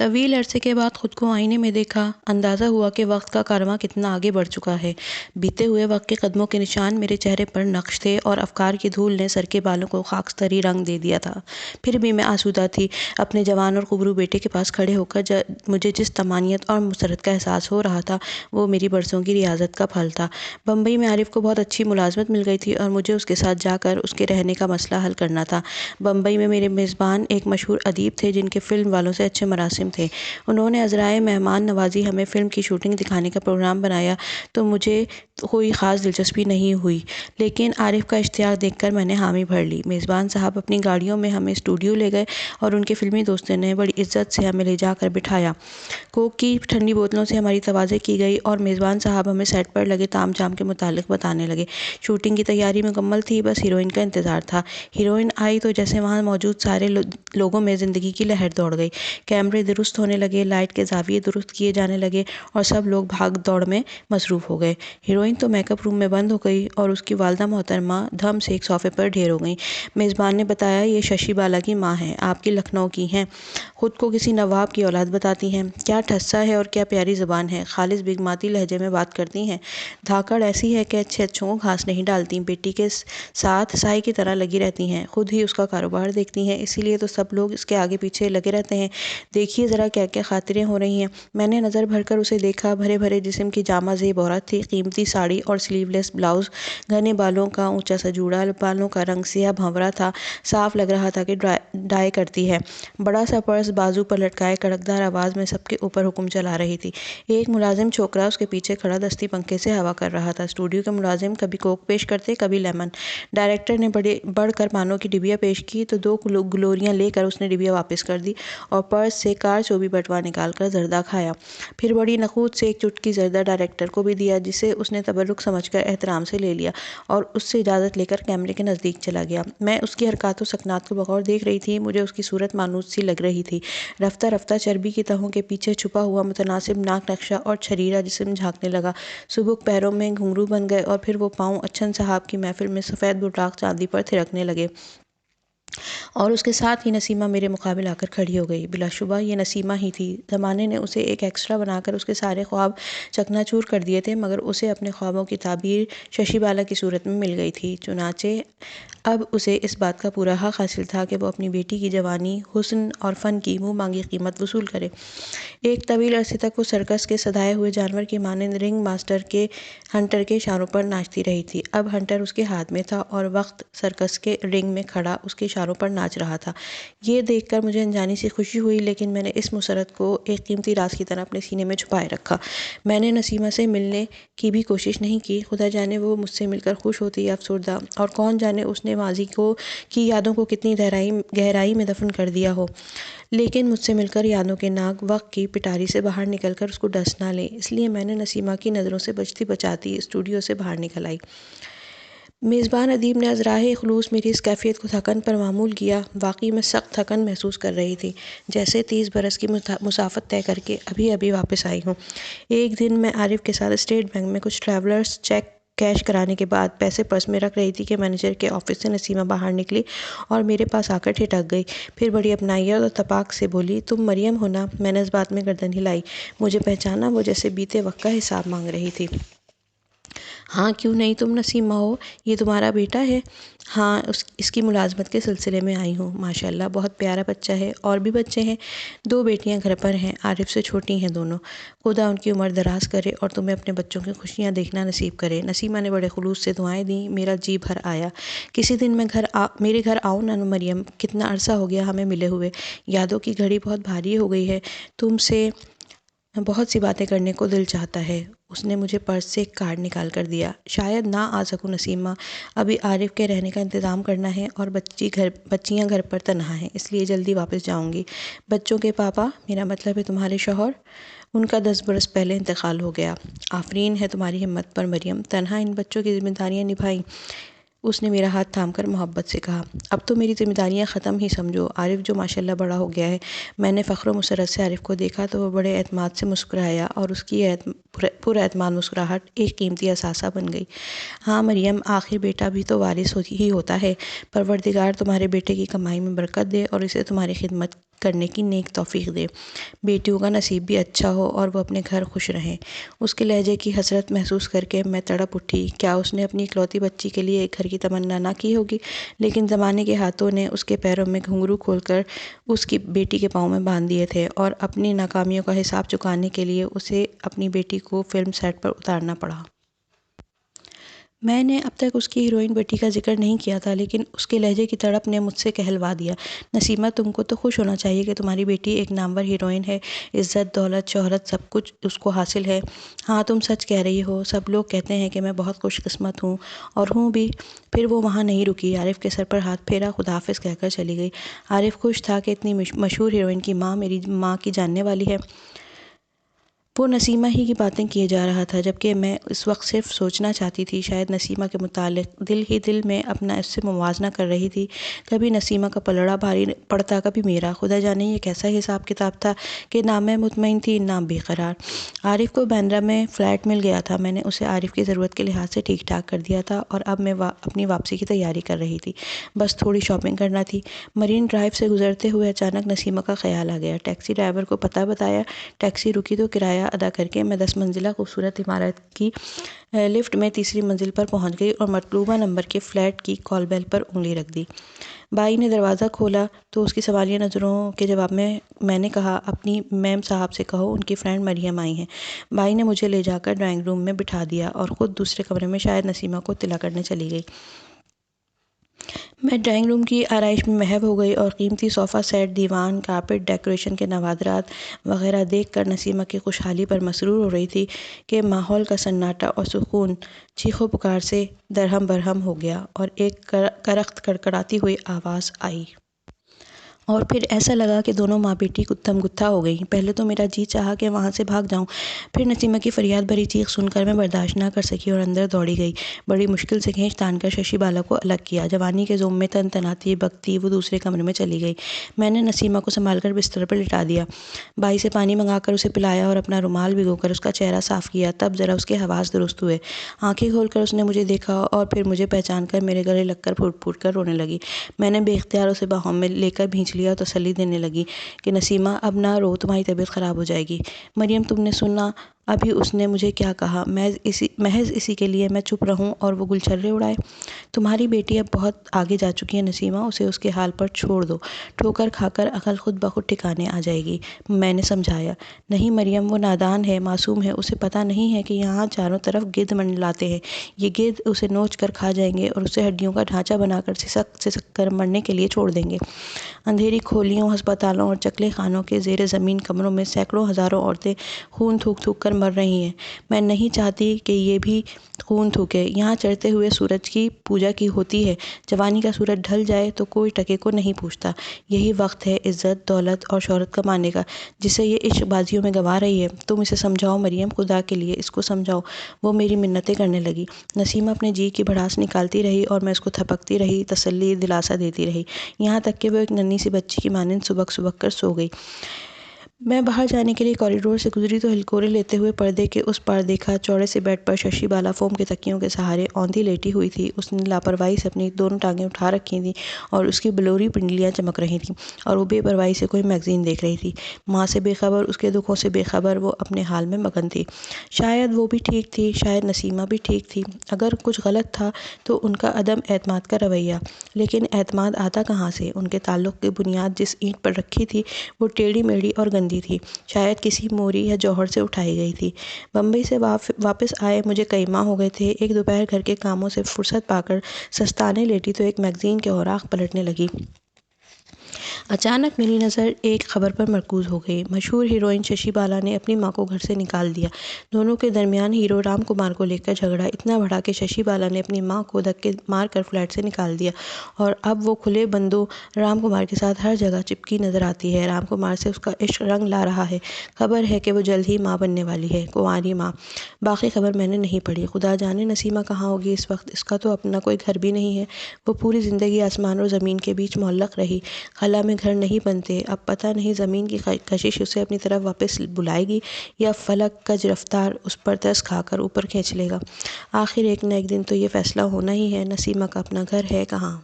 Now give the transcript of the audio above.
طویل عرصے کے بعد خود کو آئینے میں دیکھا، اندازہ ہوا کہ وقت کا کارواں کتنا آگے بڑھ چکا ہے۔ بیتے ہوئے وقت کے قدموں کے نشان میرے چہرے پر نقش تھے اور افکار کی دھول نے سر کے بالوں کو خاکستری رنگ دے دیا تھا۔ پھر بھی میں آسودہ تھی۔ اپنے جوان اور خوبرو بیٹے کے پاس کھڑے ہو کر مجھے جس طمانینت اور مسرت کا احساس ہو رہا تھا وہ میری برسوں کی ریاضت کا پھل تھا۔ بمبئی میں عارف کو بہت اچھی ملازمت مل گئی تھی اور مجھے اس کے ساتھ جا کر اس کے رہنے کا مسئلہ حل کرنا تھا۔ بمبئی میں میرے میزبان ایک مشہور ادیب تھے جن کے فلم والوں سے اچھے مراسم تھے۔ انہوں نے عذرائے مہمان نوازی ہمیں فلم کی شوٹنگ دکھانے کا پروگرام بنایا تو مجھے کوئی خاص دلچسپی نہیں ہوئی، لیکن عارف کا اشتیاق دیکھ کر میں نے حامی بھر لی۔ میزبان صاحب اپنی گاڑیوں میں ہمیں اسٹوڈیو لے گئے اور ان کے فلمی دوستوں نے بڑی عزت سے ہمیں لے جا کر بٹھایا۔ کوک کی ٹھنڈی بوتلوں سے ہماری تواضع کی گئی اور میزبان صاحب ہمیں سیٹ پر لگے تام جھام کے متعلق بتانے لگے۔ شوٹنگ کی تیاری مکمل تھی، بس ہیروئن کا انتظار تھا۔ ہیروئن آئی تو جیسے وہاں موجود سارے لوگوں میں زندگی کی لہر دوڑ گئی۔ کیمرے درست ہونے لگے، لائٹ کے زاویے درست کیے جانے لگے اور سب لوگ بھاگ دوڑ میں مصروف ہو گئے۔ ہیروئن تو میک اپ روم میں بند ہو گئی اور اس کی والدہ محترمہ دھم سے ایک صوفے پر ڈھیر ہو گئیں۔ میزبان نے بتایا، یہ ششی بالا کی ماں ہیں، آپ کی لکھنؤ کی ہیں، خود کو کسی نواب کی اولاد بتاتی ہیں۔ کیا ٹھسا ہے اور کیا پیاری زبان ہے، خالص بگماتی لہجے میں بات کرتی ہیں۔ دھاکڑ ایسی ہے کہ اچھے اچھوں کو گھاس نہیں ڈالتی، بیٹی کے ساتھ سائے کی طرح لگی رہتی ہیں، خود ہی اس کا کاروبار دیکھتی ہیں، اسی لیے تو سب لوگ اس کے آگے پیچھے لگے رہتے ہیں۔ دیکھیے ذرا کیا کیا خاطریں ہو رہی ہیں۔ میں نے نظر بھر کر اسے دیکھا، بھرے بھرے جسم کی جامہ زیب عورت تھی، قیمتی ساڑی اور سلیو لیس بلاؤز، گھنے بالوں کا اونچا سا جوڑا، بالوں کا رنگ سیاہ بھنورا تھا، صاف لگ رہا تھا کہ ڈائی کرتی ہے۔ بڑا سا پرس بازو پر لٹکائے کڑکدار آواز میں سب کے اوپر حکم چلا رہی تھی۔ ایک ملازم چھوکرا اس کے پیچھے کھڑا دستی پنکھے سے ہوا کر رہا تھا۔ اسٹوڈیو کے ملازم کبھی کوک پیش کرتے، کبھی لیمن۔ ڈائریکٹر نے بڑھ کر پانوں کی ڈبیا پیش کی تو 2 گلوریاں لے کر اس نے ڈبیا واپس کر دی اور پرس سے کارچوبی بٹوا نکال کر زردہ کھایا۔ پھر بڑی نخوت سے ایک چٹکی زردہ ڈائریکٹر کو بھی دیا، جسے اس نے تبرک سمجھ کر احترام سے لے لیا اور اس سے اجازت لے کر کیمرے کے نزدیک چلا گیا۔ میں اس کی حرکات و سکنات کو بغور دیکھ رہی تھی، مجھے اس کی صورت مانوس سی لگ رہی تھی۔ رفتہ رفتہ چربی کی تہوں کے پیچھے چھپا ہوا متناسب ناک نقشہ اور چھریرا جسم جھانکنے لگا۔ سبک پیروں میں گھنگرو بن گئے اور پھر وہ پاؤں اچھن صاحب کی محفل میں سفید بٹاق چاندی پر تھرکنے لگے اور اس کے ساتھ ہی نسیمہ میرے مقابل آ کر کھڑی ہو گئی۔ بلا شبہ یہ نسیمہ ہی تھی۔ زمانے نے اسے ایک ایکسٹرا بنا کر اس کے سارے خواب چکنا چور کر دیے تھے، مگر اسے اپنے خوابوں کی تعبیر ششی بالا کی صورت میں مل گئی تھی۔ چنانچہ اب اسے اس بات کا پورا حق حاصل تھا کہ وہ اپنی بیٹی کی جوانی، حسن اور فن کی منہ مانگی قیمت وصول کرے۔ ایک طویل عرصے تک وہ سرکس کے سدھائے ہوئے جانور کی مانند رنگ ماسٹر کے ہنٹر کے اشاروں پر ناچتی رہی تھی۔ اب ہنٹر اس کے ہاتھ میں تھا اور وقت سرکس کے رنگ میں کھڑا اس کے اشاروں پر ناچ رہا تھا۔ یہ دیکھ کر مجھے انجانی سی خوشی ہوئی، لیکن میں نے اس مسرت کو ایک قیمتی راز کی طرح اپنے سینے میں چھپائے رکھا۔ میں نے نسیمہ سے ملنے کی بھی کوشش نہیں کی، خدا جانے وہ مجھ سے مل کر خوش ہوتی یا افسردہ، اور کون جانے اس نے ماضی کی یادوں کو کتنی گہرائی میں دفن کر دیا ہو۔ لیکن مجھ سے مل کر یادوں کے ناگ وقت کی پٹاری سے باہر نکل کر اس کو ڈس نہ لیں، اس لیے میں نے نسیمہ کی نظروں سے بچتی بچاتی اسٹوڈیو سے باہر نکل آئی۔ میزبان ادیب نے عذرائے خلوص میری اس کیفیت کو تھکن پر معمول کیا۔ واقعی میں سخت تھکن محسوس کر رہی تھی، جیسے 30 برس کی مسافت طے کر کے ابھی ابھی واپس آئی ہوں۔ ایک دن میں عارف کے ساتھ اسٹیٹ بینک میں کچھ ٹریولرز چیک کیش کرانے کے بعد پیسے پرس میں رکھ رہی تھی کہ مینیجر کے آفس سے نسیمہ باہر نکلی اور میرے پاس آ کر ٹھٹک گئی۔ پھر بڑی اپنائیت اور تپاک سے بولی، تم مریم ہو نا؟ میں نے اس بات میں گردن ہلائی۔ مجھے پہچانا؟ وہ جیسے بیتے وقت کا حساب مانگ رہی تھی۔ ہاں کیوں نہیں، تم نسیمہ ہو، یہ تمہارا بیٹا ہے؟ ہاں، اس کی ملازمت کے سلسلے میں آئی ہوں۔ ماشاءاللہ بہت پیارا بچہ ہے۔ اور بھی بچے ہیں؟ 2 بیٹیاں گھر پر ہیں، عارف سے چھوٹی ہیں دونوں۔ خدا ان کی عمر دراز کرے اور تمہیں اپنے بچوں کی خوشیاں دیکھنا نصیب کرے۔ نسیمہ نے بڑے خلوص سے دعائیں دیں۔ میرا جی بھر آیا۔ کسی دن میرے گھر آؤ نا مریم، کتنا عرصہ ہو گیا ہمیں ملے ہوئے، یادوں کی گھڑی بہت بھاری ہو گئی ہے، تم سے بہت سی باتیں کرنے کو دل چاہتا ہے۔ اس نے مجھے پرس سے ایک کارڈ نکال کر دیا۔ شاید نہ آ سکوں نسیمہ، ابھی عارف کے رہنے کا انتظام کرنا ہے اور بچیاں گھر پر تنہا ہیں، اس لیے جلدی واپس جاؤں گی۔ بچوں کے پاپا، میرا مطلب ہے تمہارے شوہر، ان کا 10 برس پہلے انتقال ہو گیا۔ آفرین ہے تمہاری ہمت پر مریم، تنہا ان بچوں کی ذمہ داریاں نبھائیں۔ اس نے میرا ہاتھ تھام کر محبت سے کہا، اب تو میری ذمہ داریاں ختم ہی سمجھو۔ عارف جو ماشاءاللہ بڑا ہو گیا ہے۔ میں نے فخر و مسرت سے عارف کو دیکھا تو وہ بڑے اعتماد سے مسکرایا اور اس کی پر اعتماد مسکراہٹ ایک قیمتی اثاثہ بن گئی۔ ہاں مریم، آخر بیٹا بھی تو وارث ہی ہوتا ہے۔ پروردگار تمہارے بیٹے کی کمائی میں برکت دے اور اسے تمہاری خدمت کرنے کی نیک توفیق دے، بیٹیوں کا نصیب بھی اچھا ہو اور وہ اپنے گھر خوش رہیں۔ اس کے لہجے کی حسرت محسوس کر کے میں تڑپ اٹھی۔ کیا اس نے اپنی اکلوتی بچی کے لیے ایک گھر کی تمنا نہ کی ہوگی؟ لیکن زمانے کے ہاتھوں نے اس کے پیروں میں گھنگرو کھول کر اس کی بیٹی کے پاؤں میں باندھ دیے تھے، اور اپنی ناکامیوں کا حساب چکانے کے لیے اسے اپنی بیٹی کو فلم سیٹ پر اتارنا پڑا۔ میں نے اب تک اس کی ہیروئن بیٹی کا ذکر نہیں کیا تھا، لیکن اس کے لہجے کی تڑپ نے مجھ سے کہلوا دیا، نسیمہ تم کو تو خوش ہونا چاہیے کہ تمہاری بیٹی ایک نامور ہیروئن ہے، عزت، دولت، شہرت سب کچھ اس کو حاصل ہے۔ ہاں تم سچ کہہ رہی ہو، سب لوگ کہتے ہیں کہ میں بہت خوش قسمت ہوں، اور ہوں بھی۔ پھر وہ وہاں نہیں رکی، عارف کے سر پر ہاتھ پھیرا، خدا حافظ کہہ کر چلی گئی۔ عارف خوش تھا کہ اتنی مشہور ہیروئن کی ماں میری ماں کی جاننے والی ہے۔ وہ نسیمہ ہی کی باتیں کیے جا رہا تھا، جبکہ میں اس وقت صرف سوچنا چاہتی تھی، شاید نسیمہ کے متعلق، دل ہی دل میں اپنا اس سے موازنہ کر رہی تھی۔ کبھی نسیمہ کا پلڑا بھاری پڑتا، کبھی میرا۔ خدا جانے یہ کیسا حساب کتاب تھا کہ نہ میں مطمئن تھی نہ بے قرار۔ عارف کو باندرہ میں فلیٹ مل گیا تھا، میں نے اسے عارف کی ضرورت کے لحاظ سے ٹھیک ٹھاک کر دیا تھا، اور اب میں اپنی واپسی کی تیاری کر رہی تھی، بس تھوڑی شاپنگ کرنا تھی۔ مرین ڈرائیو سے گزرتے ہوئے اچانک نسیمہ کا خیال آ گیا۔ ٹیکسی ڈرائیور کو پتہ بتایا، ٹیکسی رکی تو کرایہ ادا کر کے میں 10 منزلہ خوبصورت عمارت کی لفٹ میں تیسری منزل پر پہنچ گئی اور مطلوبہ نمبر کے فلیٹ کی کال بیل پر انگلی رکھ دی۔ بائی نے دروازہ کھولا تو اس کی سوالیہ نظروں کے جواب میں نے کہا، اپنی میم صاحب سے کہو ان کی فرینڈ مریم آئی ہیں۔ بائی نے مجھے لے جا کر ڈرائنگ روم میں بٹھا دیا اور خود دوسرے کمرے میں شاید نسیمہ کو اطلاع کرنے چلی گئی۔ میں ڈرائنگ روم کی آرائش میں محو ہو گئی اور قیمتی صوفہ سیٹ، دیوان، کارپٹ، ڈیکوریشن کے نوادرات وغیرہ دیکھ کر نسیمہ کی خوشحالی پر مسرور ہو رہی تھی کہ ماحول کا سناٹا اور سکون چیخ و پکار سے درہم برہم ہو گیا، اور ایک کرخت کڑکڑاتی ہوئی آواز آئی۔ اور پھر ایسا لگا کہ دونوں ماں بیٹی گتھم گتھا ہو گئیں۔ پہلے تو میرا جی چاہا کہ وہاں سے بھاگ جاؤں، پھر نسیمہ کی فریاد بھری چیخ سن کر میں برداشت نہ کر سکی اور اندر دوڑی گئی۔ بڑی مشکل سے کھینچ تان کر ششی بالا کو الگ کیا۔ جوانی کے زوم میں تنتناتی بکتی وہ دوسرے کمرے میں چلی گئی۔ میں نے نسیمہ کو سنبھال کر بستر پر لٹا دیا، بائی سے پانی منگا کر اسے پلایا اور اپنا رومال بھگو کر اس کا چہرہ صاف کیا، تب ذرا اس کے حواس درست ہوئے۔ آنکھیں کھول کر اس نے مجھے دیکھا اور پھر مجھے پہچان کر میرے گلے لگ کر پھوٹ پھوٹ کر رونے لگی۔ میں نے بے اختیار اسے باہوں میں لے کر بھینچ لیا اور تسلی دینے لگی کہ نسیمہ اب نہ رو، تمہاری طبیعت خراب ہو جائے گی۔ مریم تم نے سنا ابھی اس نے مجھے کیا کہا؟ محض اسی کے لیے میں چپ رہوں اور وہ گلچھرے اڑائے؟ تمہاری بیٹی اب بہت آگے جا چکی ہے نسیمہ، اسے اس کے حال پر چھوڑ دو، ٹھوکر کھا کر عقل خود بخود ٹھکانے آ جائے گی، میں نے سمجھایا۔ نہیں مریم، وہ نادان ہے، معصوم ہے، اسے پتہ نہیں ہے کہ یہاں چاروں طرف گدھ منڈلاتے ہیں، یہ گدھ اسے نوچ کر کھا جائیں گے اور اسے ہڈیوں کا ڈھانچہ بنا کر سسک کر مرنے کے لیے چھوڑ دیں گے۔ اندھیری کھولیوں، ہسپتالوں اور چکلے خانوں کے زیر زمین کمروں میں سینکڑوں ہزاروں عورتیں خون تھوک تھوک کر مر رہی ہیں۔ میں نہیں چاہتی کہ یہ بھی خون تھوکے۔ یہاں چڑھتے ہوئے سورج کی پوجا کی ہوتی ہے، جوانی کا سورج ڈھل جائے تو کوئی ٹکے کو نہیں پوچھتا۔ یہی وقت ہے عزت، دولت اور شہرت کمانے کا، جسے یہ عشق بازیوں میں گنوا رہی ہے۔ تم اسے سمجھاؤ مریم، خدا کے لیے اس کو سمجھاؤ۔ وہ میری منتیں کرنے لگی۔ نسیمہ اپنے جی کی بھڑاس نکالتی رہی اور میں اس کو تھپکتی رہی، تسلی دلاسا دیتی رہی، یہاں تک کہ وہ ایک ننھی سی بچی کی مانند سبک سبک کر سو گئی۔ میں باہر جانے کے لیے کوریڈور سے گزری تو ہلکورے لیتے ہوئے پردے کے اس پار دیکھا، چوڑے سے بیڈ پر ششی بالا فوم کے تکیوں کے سہارے اوندھی لیٹی ہوئی تھی۔ اس نے لاپرواہی سے اپنی دونوں ٹانگیں اٹھا رکھی تھیں اور اس کی بلوری پنڈلیاں چمک رہی تھیں، اور وہ بے پرواہی سے کوئی میگزین دیکھ رہی تھی۔ ماں سے بے خبر، اس کے دکھوں سے بے خبر، وہ اپنے حال میں مگن تھی۔ شاید وہ بھی ٹھیک تھی، شاید نسیمہ بھی ٹھیک تھی۔ اگر کچھ غلط تھا تو ان کا عدم اعتماد کا رویہ، لیکن اعتماد آتا کہاں سے؟ ان کے تعلق کی بنیاد جس اینٹ پر رکھی تھی وہ ٹیڑھی میڑھی اور گندی تھی، شاید کسی موری یا جوہر سے اٹھائی گئی تھی۔ بمبئی سے واپس آئے مجھے کئی ماہ ہو گئے تھے۔ ایک دوپہر گھر کے کاموں سے فرصت پا کر سستانے لیٹی تو ایک میگزین کے اوراق پلٹنے لگی۔ اچانک میری نظر ایک خبر پر مرکوز ہو گئی۔ مشہور ہیروئن ششی بالا نے اپنی ماں کو گھر سے نکال دیا۔ دونوں کے درمیان ہیرو رام کمار کو لے کر جھگڑا اتنا بڑھا کہ ششی بالا نے اپنی ماں کو دھکے مار کر فلیٹ سے نکال دیا، اور اب وہ کھلے بندوں رام کمار کے ساتھ ہر جگہ چپکی نظر آتی ہے۔ رام کمار سے اس کا عشق رنگ لا رہا ہے۔ خبر ہے کہ وہ جلد ہی ماں بننے والی ہے، کنواری ماں۔ باقی خبر میں نے نہیں پڑھی۔ خدا جانے نسیمہ کہاں ہوگی اس وقت، اس کا تو اپنا کوئی گھر بھی نہیں ہے۔ وہ پوری زندگی آسمان اور زمین کے بیچ معلق رہی۔ خلا میں گھر نہیں بنتے۔ اب پتہ نہیں زمین کی کشش اسے اپنی طرف واپس بلائے گی یا فلک کج رفتار اس پر ترس کھا کر اوپر کھینچ لے گا۔ آخر ایک نہ ایک دن تو یہ فیصلہ ہونا ہی ہے، نسیمہ کا اپنا گھر ہے کہاں؟